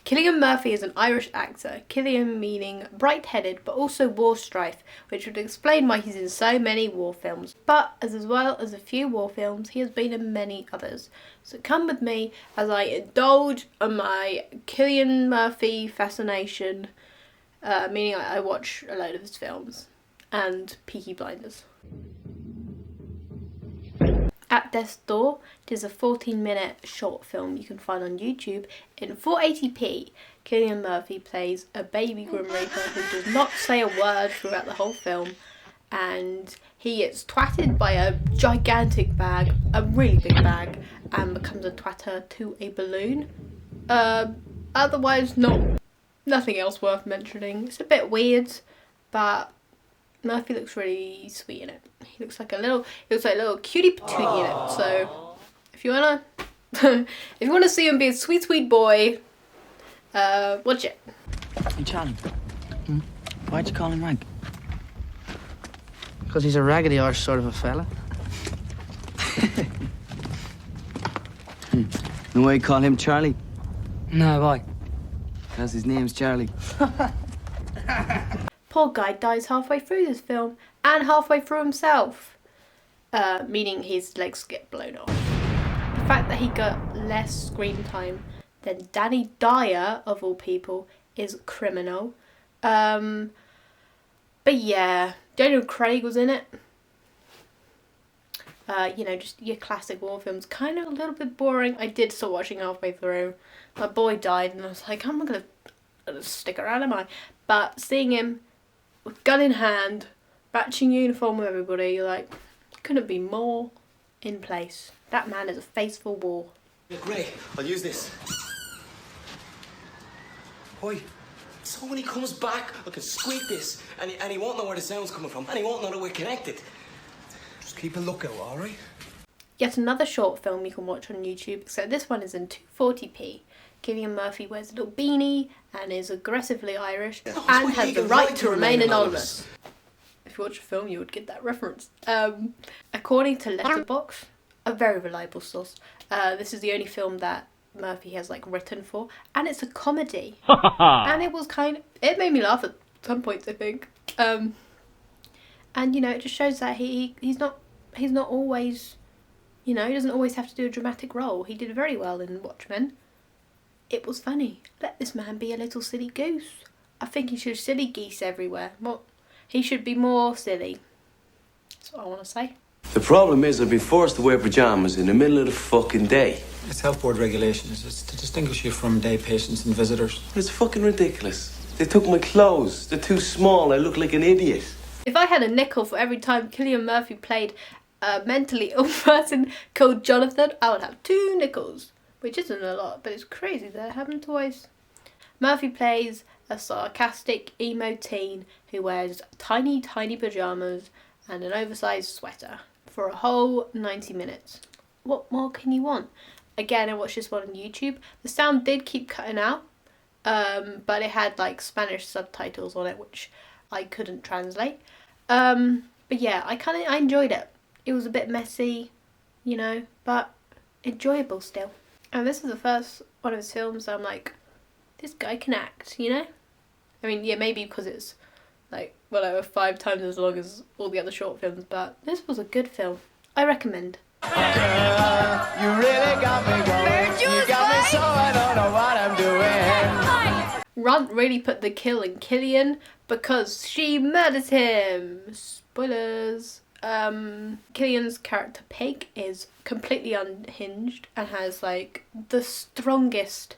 Cillian Murphy is an Irish actor, Cillian meaning bright-headed but also war-strife, which would explain why he's in so many war films. But as well as a few war films, he has been in many others. So come with me as I indulge on my Cillian Murphy fascination, meaning I watch a load of his films, and Peaky Blinders. At Death's Door, it is a 14-minute short film you can find on YouTube in 480p. Cillian Murphy plays a baby Grim Reaper who does not say a word throughout the whole film, and he gets twatted by a gigantic bag, a really big bag, and becomes a twatter to a balloon. Otherwise, nothing else worth mentioning. It's a bit weird, but Murphy looks really sweet in it. He looks like a little cutie patootie in it. So if you wanna see him be a sweet boy, watch it. Hey Charlie, why'd you call him Rag? Because he's a raggedy arse sort of a fella. And why you call him Charlie? No, why? Because his name's Charlie. Poor guy dies halfway through this film and halfway through himself, meaning his legs get blown off. The fact that he got less screen time than Danny Dyer, of all people, is criminal. But yeah, Daniel Craig was in it. Just your classic war films, kind of a little bit boring. I did start watching halfway through. My boy died and I was like, I'm not gonna stick around, am I? But seeing him with gun in hand, matching uniform with everybody, you're like, couldn't be more in place. That man is a face for war. Yeah, great, I'll use this. Oi, so when he comes back, I can squeak this, and he won't know where the sound's coming from, and he won't know that we're connected. Just keep a lookout, alright? Yet another short film you can watch on YouTube, except this one is in 240p. Cillian Murphy wears a little beanie and is aggressively Irish and has the right to remain anonymous. If you watch a film, you would get that reference. According to Letterboxd, a very reliable source, this is the only film that Murphy has written for, and it's a comedy. And it made me laugh at some points, I think. And it just shows that he's not always, he doesn't always have to do a dramatic role. He did very well in Watchmen. It was funny. Let this man be a little silly goose. I think he should silly geese everywhere. He should be more silly. That's what I want to say. The problem is I've been forced to wear pajamas in the middle of the fucking day. It's health board regulations. It's to distinguish you from day patients and visitors. It's fucking ridiculous. They took my clothes. They're too small. I look like an idiot. If I had a nickel for every time Cillian Murphy played a mentally ill person called Jonathan, I would have 2 nickels. Which isn't a lot, but it's crazy that it happened twice. Murphy plays a sarcastic emo teen who wears tiny pajamas and an oversized sweater for a whole 90 minutes. What more can you want? Again, I watched this one on YouTube. The sound did keep cutting out, but it had Spanish subtitles on it, which I couldn't translate. But yeah, I enjoyed it. It was a bit messy, but enjoyable still. And this is the first one of his films that I'm like, this guy can act, I mean, yeah, maybe because it's 5 times as long as all the other short films, but this was a good film. I recommend. Girl, you really got me going. You got me so I don't know what I'm doing. Runt really put the kill in Cillian because she murders him. Spoilers. Cillian's character Pig is completely unhinged and has the strongest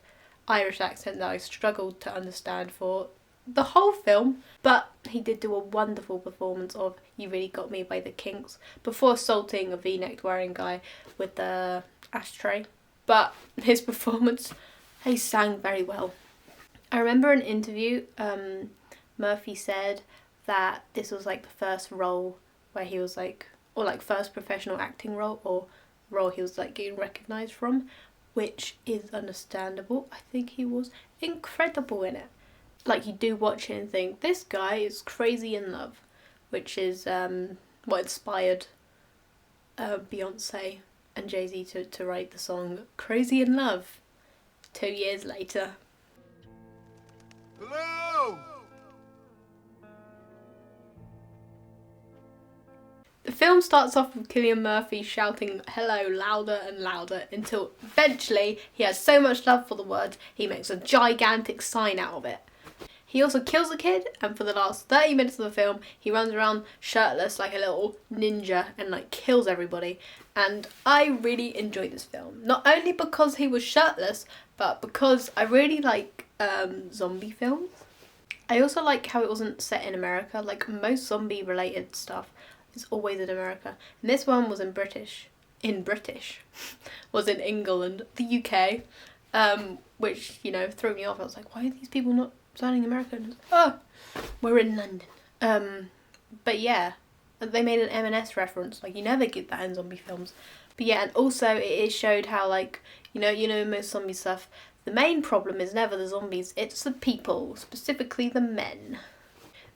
Irish accent that I struggled to understand for the whole film, but he did do a wonderful performance of You Really Got Me by the Kinks before assaulting a v-necked wearing guy with the ashtray. But his performance, he sang very well. I remember an interview, Murphy said that this was the first role where he was first professional acting role or role he was getting recognised from, which is understandable. I think he was incredible in it. You do watch it and think, this guy is crazy in love, which is what inspired Beyonce and Jay-Z to write the song Crazy in Love 2 years later. Hello! The film starts off with Cillian Murphy shouting hello louder and louder until eventually he has so much love for the word he makes a gigantic sign out of it. He also kills a kid, and for the last 30 minutes of the film he runs around shirtless like a little ninja and like kills everybody. And I really enjoyed this film, not only because he was shirtless, but because I really like zombie films. I also like how it wasn't set in America. Like most zombie related stuff is always in America, and this one was in British was in England, the UK, which, you know, threw me off. I was like, why are these people not sounding American? Oh, we're in London. But yeah, they made an M&S reference. Like, you never get that in zombie films. But yeah, and also it showed how, like, you know most zombie stuff, the main problem is never the zombies, it's the people, specifically the men.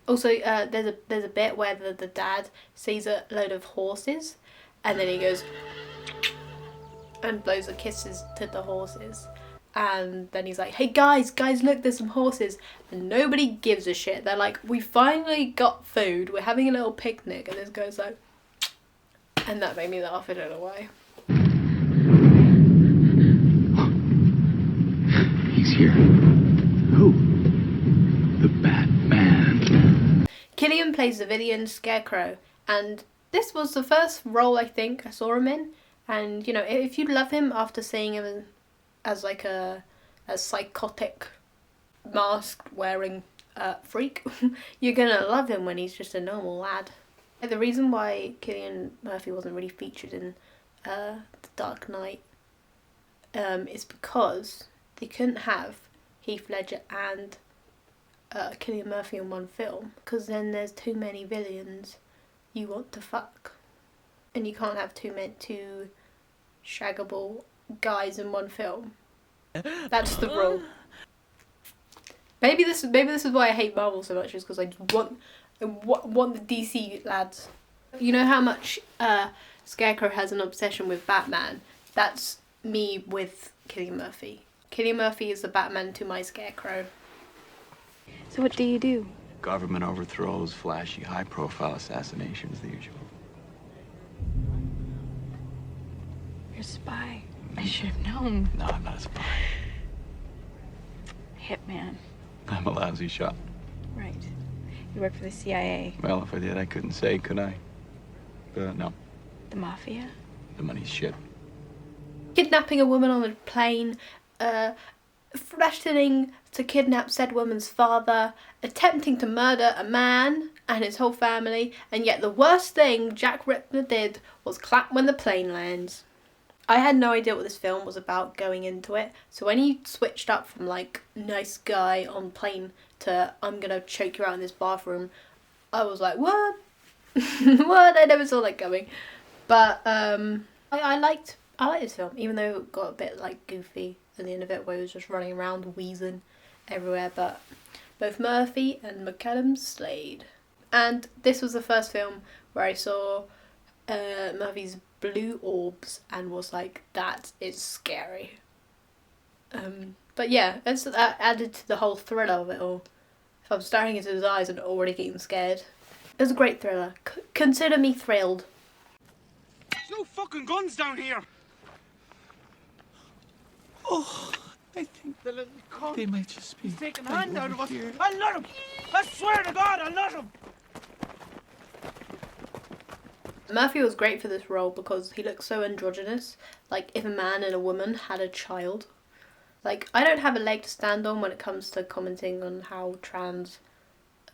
Also, there's a bit where the dad sees a load of horses, and then he goes and blows the kisses to the horses. And then he's like, hey guys, look, there's some horses. And nobody gives a shit. They're like, we finally got food, we're having a little picnic. And this guy's like, and that made me laugh, I don't know why. He's here. Who? The Batman. Cillian plays the villain Scarecrow, and this was the first role I think I saw him in. And, you know, if you love him after seeing him as like a psychotic mask wearing freak, you're gonna love him when he's just a normal lad. The reason why Cillian Murphy wasn't really featured in The Dark Knight is because they couldn't have Heath Ledger and Cillian Murphy in one film, because then there's too many villains you want to fuck, and you can't have two shaggable guys in one film. That's the rule. Maybe this is why I hate Marvel so much, is because I want the DC lads. You know how much Scarecrow has an obsession with Batman? That's me with Cillian Murphy. Cillian Murphy is the Batman to my Scarecrow. So what do you do? Government overthrows, flashy, high-profile assassinations, the usual. You're a spy. I should have known. No, I'm not a spy. Hitman. I'm a lousy shot. Right. You work for the CIA. Well, if I did, I couldn't say, could I? No. The Mafia? The money's shit. Kidnapping a woman on a plane, threatening to kidnap said woman's father, attempting to murder a man and his whole family, and yet the worst thing Jack Ripner did was clap when the plane lands. I had no idea what this film was about going into it, so when he switched up from like nice guy on plane to I'm gonna choke you out in this bathroom, I was like, what? What? I never saw that coming. But I liked this film, even though it got a bit like goofy at the end of it, where he was just running around wheezing everywhere. But both Murphy and McCallum slayed. And this was the first film where I saw Murphy's blue orbs and was like, that is scary. But yeah, that added to the whole thriller of it all. If I'm staring into his eyes and already getting scared. It was a great thriller. Consider me thrilled. There's no fucking guns down here! Oh, I think The little cunt. they might just be. He's taking a like hand out of over us. here. I'll let him! I swear to God, I'll let him! Murphy was great for this role because he looks so androgynous. Like, if a man and a woman had a child. Like, I don't have a leg to stand on when it comes to commenting on how trans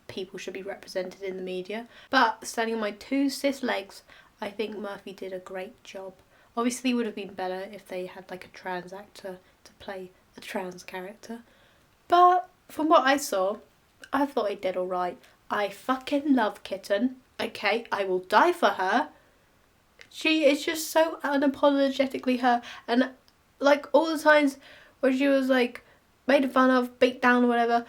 people should be represented in the media. But, standing on my two cis legs, I think Murphy did a great job. Obviously, it would have been better if they had, like, a trans actor to play a trans character. But, from what I saw, I thought he did alright. I fucking love Kitten. Okay, I will die for her. She is just so unapologetically her. And, like, all the times where she was, like, made fun of, beat down or whatever,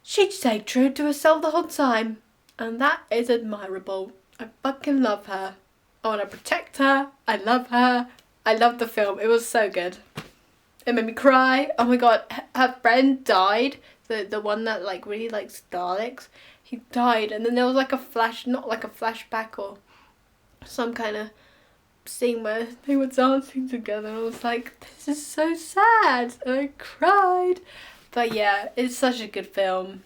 she'd stay true to herself the whole time. And that is admirable. I fucking love her. I want to protect her. I love her. I love the film. It was so good. It made me cry. Oh my god, her friend died the one that like really likes Daleks, he died, and then there was like a flash, not like a flashback or some kind of scene where they were dancing together, and I was like, this is so sad, and I cried. But yeah, it's such a good film.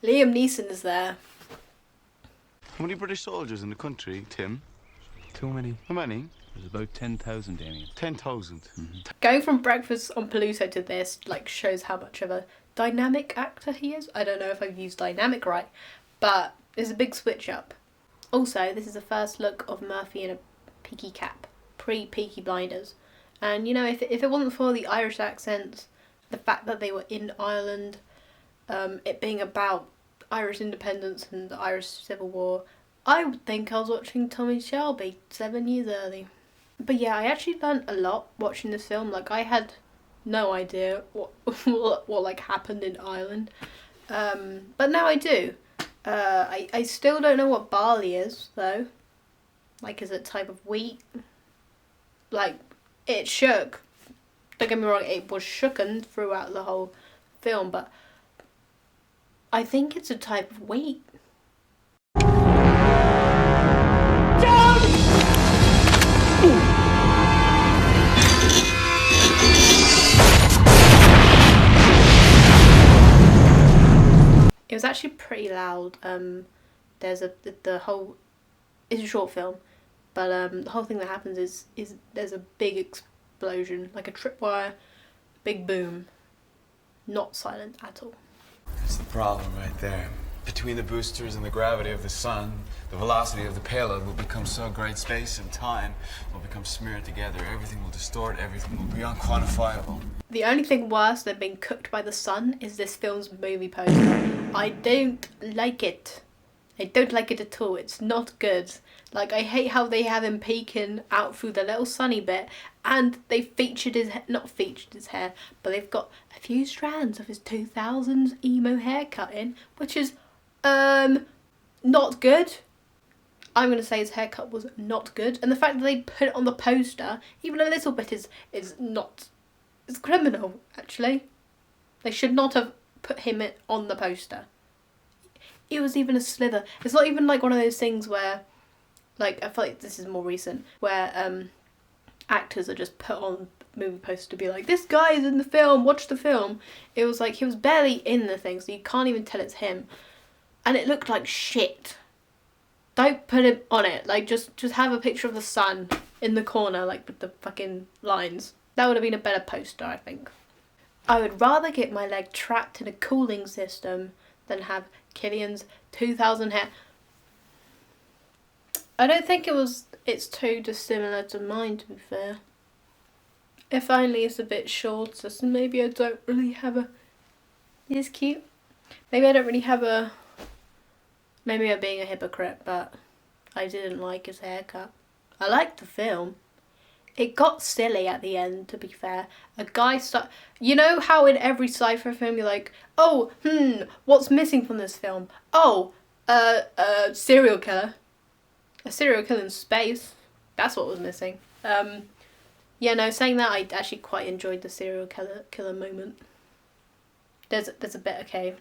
Liam Neeson is there. How many British soldiers in the country, Tim? Too many. How many? There's about 10,000, Damien. 10,000. Going from Breakfast on Pluto to this like shows how much of a dynamic actor he is. I don't know if I've used dynamic right, but there's a big switch up. Also, this is the first look of Murphy in a peaky cap, pre-Peaky Blinders. And you know, if it wasn't for the Irish accents, the fact that they were in Ireland, it being about Irish independence and the Irish Civil War, I would think I was watching Tommy Shelby 7 years early. But yeah, I actually learned a lot watching this film. Like, I had no idea what like happened in Ireland, but now I do. I still don't know what barley is though. Like, is it a type of wheat? Like, it shook. Don't get me wrong, it was shooken throughout the whole film, but I think it's a type of wheat. It was actually pretty loud. There's the whole, it's a short film, but the whole thing that happens is there's a big explosion, like a tripwire, big boom, not silent at all. That's the problem right there. Between the boosters and the gravity of the sun, the velocity of the payload will become so great, space and time will become smeared together. Everything will distort, everything will be unquantifiable. The only thing worse than being cooked by the sun is this film's movie poster. I don't like it. I don't like it at all. It's not good. Like, I hate how they have him peeking out through the little sunny bit, and they featured his, not featured his hair, but they've got a few strands of his 2000s emo haircut in, which is not good. I'm going to say his haircut was not good, and the fact that they put it on the poster, even a little bit, is not, it's criminal, actually. They should not have put him on the poster. It was even a slither. It's not even like one of those things where, like, I feel like this is more recent, where actors are just put on movie posters to be like, this guy is in the film, watch the film. It was like, he was barely in the thing, so you can't even tell it's him. And it looked like shit. Don't put him on it. Like, just have a picture of the sun in the corner, like, with the fucking lines. That would have been a better poster, I think. I would rather get my leg trapped in a cooling system than have Cillian's 2000 hair. I don't think it's too dissimilar to mine, to be fair. If only it's a bit shorter, so maybe I don't really have a... It's cute. Maybe I don't really have a... Maybe I'm being a hypocrite, but I didn't like his haircut. I liked the film. It got silly at the end, to be fair. A guy you know how in every sci-fi film you're like, oh, what's missing from this film? Oh, serial killer. A serial killer in space. That's what was missing. Yeah, no, saying that, I actually quite enjoyed the serial killer moment. There's a bit, okay.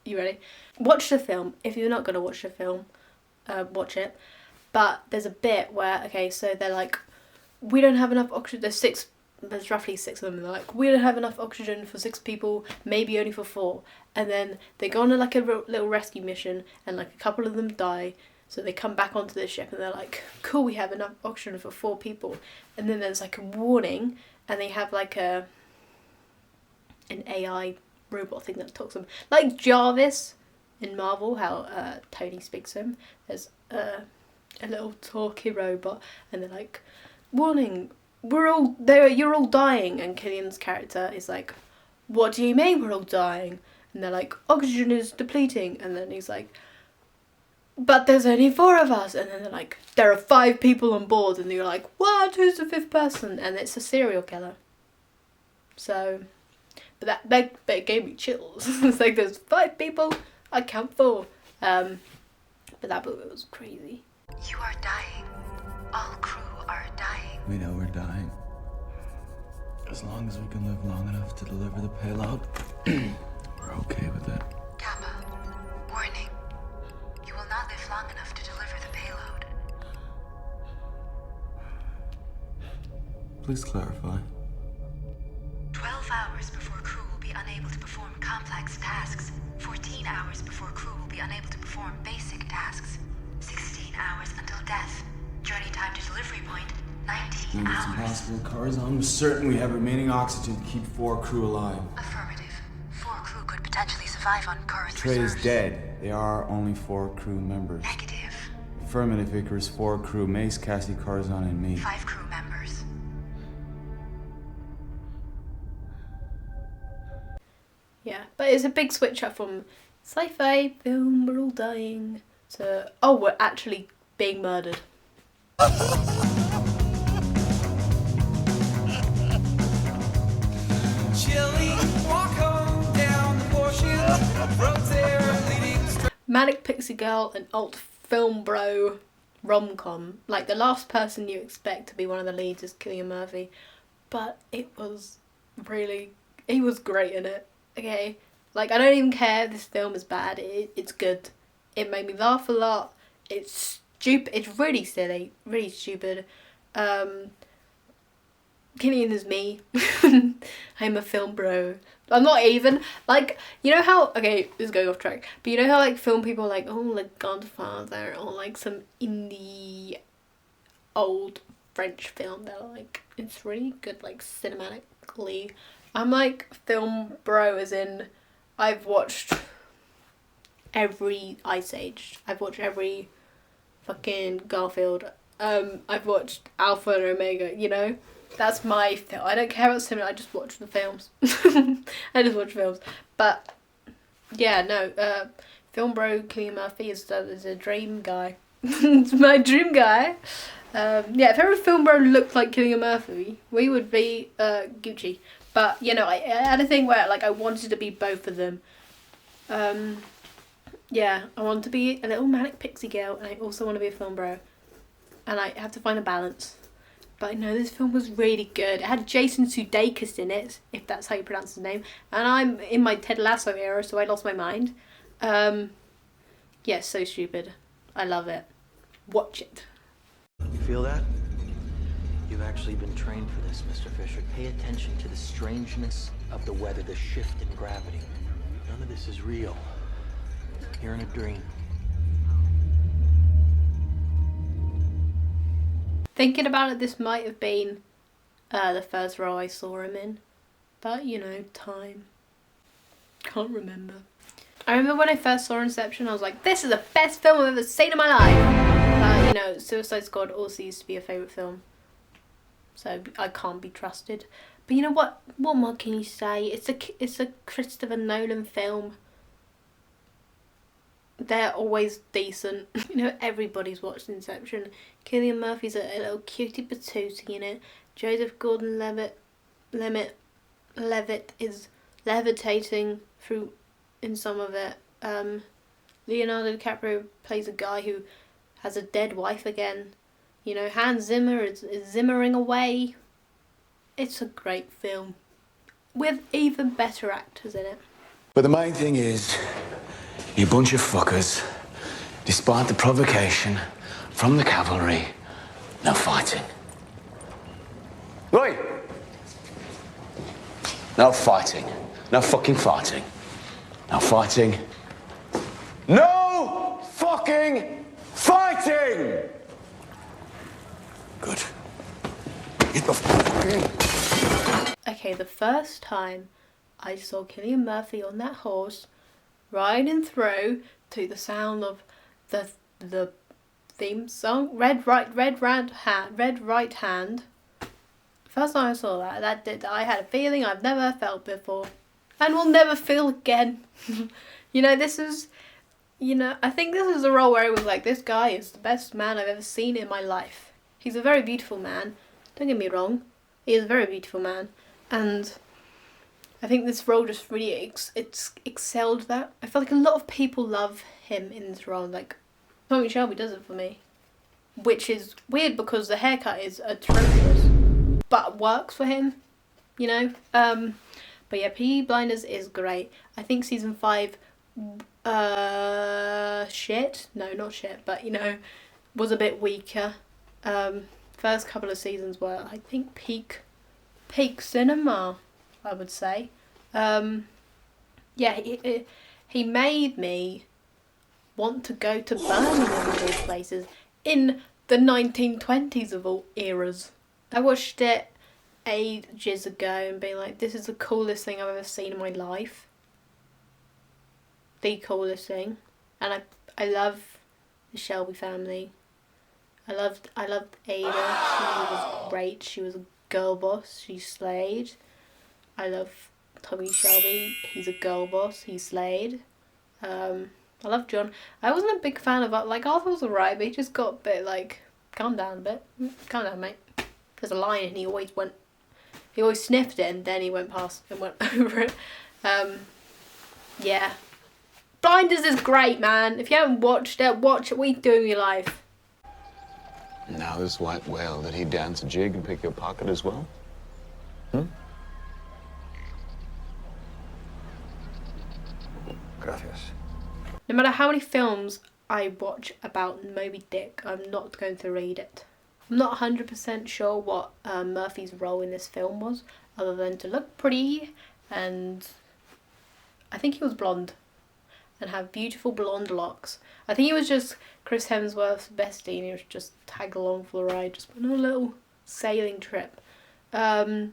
You ready? Watch the film. If you're not going to watch the film, watch it. But there's a bit where, okay, so they're like, we don't have enough oxygen. There's roughly 6 of them. And they're like, we don't have enough oxygen for 6 people, maybe only for 4. And then they go on like a little rescue mission, and like a couple of them die. So they come back onto the ship, and they're like, cool, we have enough oxygen for 4 people. And then there's like a warning, and they have like an AI robot thing that talks to them. Like Jarvis in Marvel, how Tony speaks to him. There's a little talky robot, and they're like, warning, you're all dying. And Cillian's character is like, what do you mean we're all dying? And they're like, oxygen is depleting. And then he's like, but there's only 4 of us. And then they're like, there are 5 people on board. And you're like, what? Who's the 5th person? And it's a serial killer. So, but that gave me chills. It's like, there's 5 people, I count 4. But that movie was crazy. You are dying. All crew are dying. We know we're dying. As long as we can live long enough to deliver the payload, we're okay long enough to deliver the payload. Please clarify. 12 hours before crew will be unable to perform complex tasks. 14 hours before crew will be unable to perform basic tasks. 16 hours until death. Journey time to delivery point, 19 It's hours. impossible. Corazon, we're certain we have remaining oxygen to keep 4 crew alive. Affirmative. 4 crew could potentially survive on current Trey is reserves. dead. There are only 4 crew members. Negative. Affirmative, Icarus, 4 crew. Mace, Cassie, Corazon, and me. 5 crew members. Yeah, but it's a big switch up from sci-fi film, we're all dying, to, oh, we're actually being murdered. Manic Pixie Girl and alt film bro rom-com. Like, the last person you expect to be one of the leads is Cillian Murphy, but it was really, he was great in it. Okay, like, I don't even care if this film is bad. It's good. It made me laugh a lot. It's stupid. It's really silly, really stupid. Cillian is me. I'm a film bro. I'm not even, like, you know how, okay, this is going off track, but you know how, like, film people are like, oh, like Godfather, or like some indie old French film, they're like, it's really good, like, cinematically. I'm like film bro, as in I've watched every Ice Age. I've watched every fucking Garfield. I've watched Alpha and Omega, you know? That's my film. I don't care about cinema, I just watch the films. I just watch films. But yeah, no, film bro Cillian Murphy is a dream guy. It's my dream guy. Yeah, if every film bro looked like Cillian Murphy, we would be Gucci. But, you know, I had a thing where, like, I wanted to be both of them. Yeah, I want to be a little manic pixie girl, and I also want to be a film bro. And I have to find a balance. But, no, this film was really good. It had Jason Sudeikis in it, if that's how you pronounce his name. And I'm in my Ted Lasso era, so I lost my mind. Yeah, so stupid. I love it. Watch it. You feel that? You've actually been trained for this, Mr. Fisher. Pay attention to the strangeness of the weather, the shift in gravity. None of this is real. You're in a dream. Thinking about it, this might have been the first role I saw him in. But, you know, time. Can't remember. I remember when I first saw Inception, I was like, this is the best film I've ever seen in my life. You know, Suicide Squad also used to be a favourite film. So I can't be trusted. But you know what? What more can you say? It's a Christopher Nolan film. They're always decent. You know, everybody's watched Inception. Cillian Murphy's a little cutie patootie in it. Joseph Gordon-Levitt is levitating through in some of it. Leonardo DiCaprio plays a guy who has a dead wife again. You know, Hans Zimmer is zimmering away. It's a great film. With even better actors in it. But the main thing is, you bunch of fuckers, despite the provocation from the cavalry, no fighting. Right? No fighting. No fucking fighting. No fighting. No fucking fighting! Good. Get the fucking... Okay, the first time I saw Cillian Murphy on that horse riding through to the sound of the theme song, Red Right Hand. First time I saw that I had a feeling I've never felt before, and will never feel again. You know, this is, you know, I think this is a role where I was like, this guy is the best man I've ever seen in my life. He's a very beautiful man. Don't get me wrong, he is a very beautiful man, and I think this role just really it's excelled that. I feel like a lot of people love him in this role. Like, Tommy Shelby does it for me, which is weird because the haircut is atrocious, but works for him, you know. But yeah, Peaky Blinders is great. I think season 5 Shit. No, not shit, but you know, was a bit weaker. First couple of seasons were, I think, peak cinema, I would say. Yeah, he made me want to go to Birmingham of all places in the 1920s of all eras. I watched it ages ago and being like, this is the coolest thing I've ever seen in my life. The coolest thing. And I love the Shelby family. I loved Ada. She was great. She was a girl boss. She slayed. I love Tommy Shelby. He's a girl boss. He slayed. I love John. I wasn't a big fan of like Arthur was alright, but he just got a bit like, calm down a bit. Calm down, mate. There's a line and he always sniffed it and then he went past and went over it. Yeah. Blinders is great, man. If you haven't watched it, watch it. What are you doing with your life? Now this white whale, did he dance a jig and pick your pocket as well? Hmm? Gracias. No matter how many films I watch about Moby Dick, I'm not going to read it. I'm not 100% sure what Murphy's role in this film was, other than to look pretty, and I think he was blonde and have beautiful blonde locks. I think he was just Chris Hemsworth's bestie and he was just tag along for the ride, just on a little sailing trip. But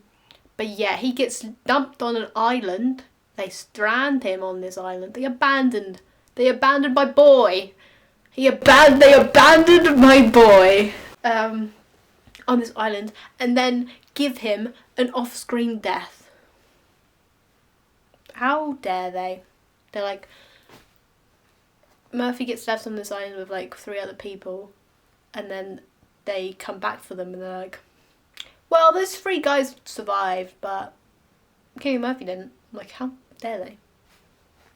yeah, he gets dumped on an island. They strand him on this island. They abandoned my boy. They abandoned my boy on this island and then give him an off-screen death. How dare they? They're like, Murphy gets left on this island with like 3 other people and then they come back for them and they're like, well, those 3 guys survived, but Cillian Murphy didn't. I'm like, how dare they?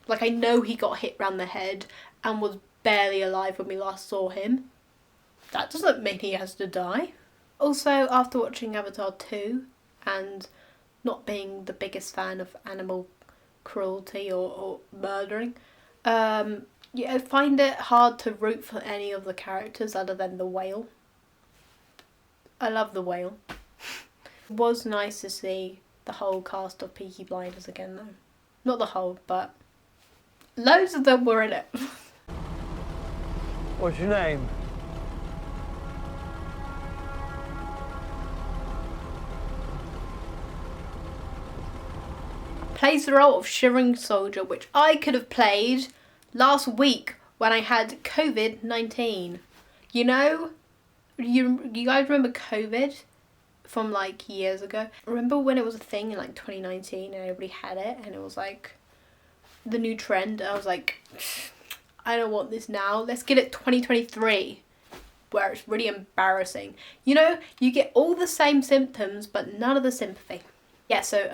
Like, I know he got hit round the head and was barely alive when we last saw him. That doesn't mean he has to die. Also, after watching Avatar 2 and not being the biggest fan of animal cruelty or murdering, yeah, I find it hard to root for any of the characters other than the whale. I love the whale. It was nice to see the whole cast of Peaky Blinders again though. Not the whole, but loads of them were in it. What's your name? Plays the role of Shivering Soldier, which I could have played last week when I had COVID-19. You know, you guys remember COVID from like years ago? Remember when it was a thing in like 2019 and everybody had it and it was like the new trend? I was like, I don't want this now. Let's get it 2023 where it's really embarrassing. You know, you get all the same symptoms but none of the sympathy. Yeah, so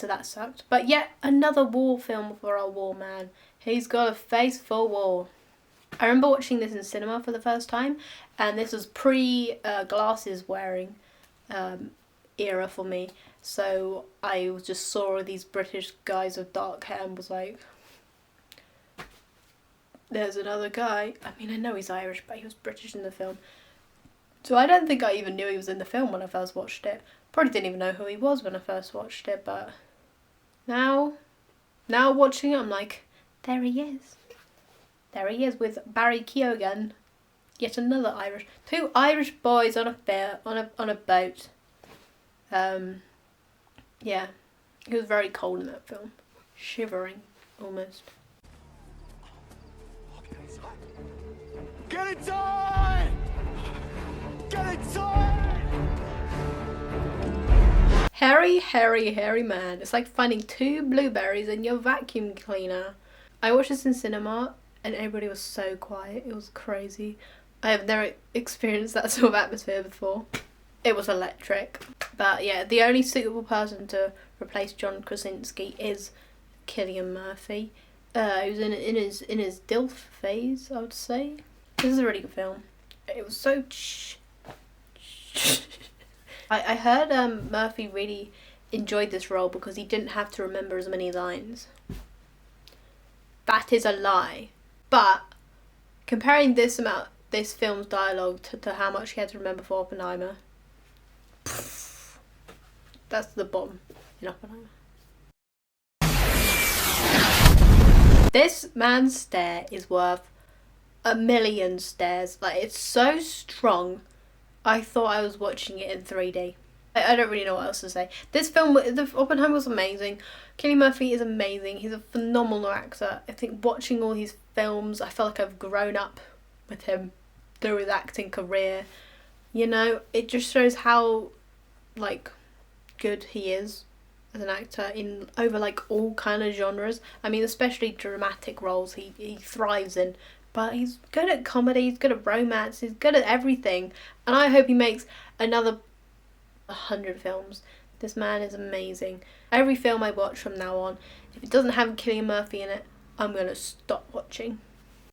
that sucked. But yet another war film for our war man. He's got a face for war. I remember watching this in cinema for the first time, and this was pre-glasses wearing era for me. So I just saw these British guys with dark hair and was like, there's another guy. I mean, I know he's Irish, but he was British in the film. So I don't think I even knew he was in the film when I first watched it. Probably didn't even know who he was when I first watched it, but now watching it, I'm like, there he is. There he is with Barry Keoghan. Yet another Irish. 2 Irish boys on a boat. Yeah. He was very cold in that film. Shivering, almost. Get it done! Get it done! Hairy man. It's like finding 2 blueberries in your vacuum cleaner. I watched this in cinema and everybody was so quiet. It was crazy. I have never experienced that sort of atmosphere before. It was electric. But yeah, the only suitable person to replace John Krasinski is Cillian Murphy. Who's in his DILF phase, I would say. This is a really good film. It was so I heard Murphy really enjoyed this role because he didn't have to remember as many lines. that is a lie. But comparing this film's dialogue to how much he had to remember for Oppenheimer, that's the bomb in Oppenheimer. This man's stare is worth 1,000,000 stares. Like, it's so strong. I thought I was watching it in 3D. I don't really know what else to say. This film, the Oppenheimer was amazing. Cillian Murphy is amazing. He's a phenomenal actor. I think watching all his films, I feel like I've grown up with him through his acting career. You know, it just shows how, like, good he is as an actor in over, like, all kind of genres. I mean, especially dramatic roles he thrives in. But he's good at comedy, he's good at romance, he's good at everything. And I hope he makes another 100 films. This man is amazing. Every film I watch from now on, if it doesn't have Cillian Murphy in it, I'm gonna stop watching.